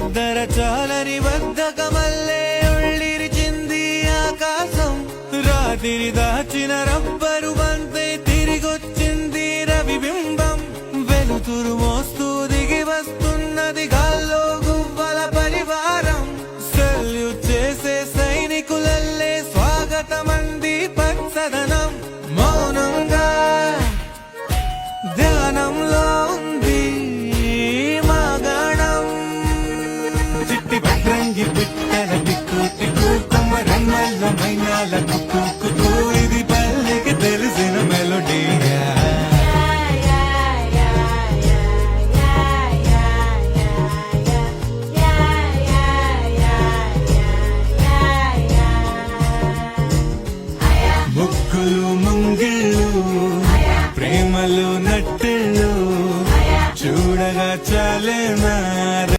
నిద్ర చాలని బద్ధకమల్లే ఉళ్ళిరిచింది ఆకాశం. రాత్రి దాచిన రబ్బరు బంతే తిరిగొచ్చింది రవిబింబం. వెలుతురు మోస్తూ దిగి వస్తున్నది గాల్లో గువ్వల పరివారం. సెల్యూట్ చేసే సైనికులల్లే స్వాగతమంది పచ్చదనం. మౌనంగా ధ్యానంలో ఉంది మా గణం. చిట్టి పట్రంగి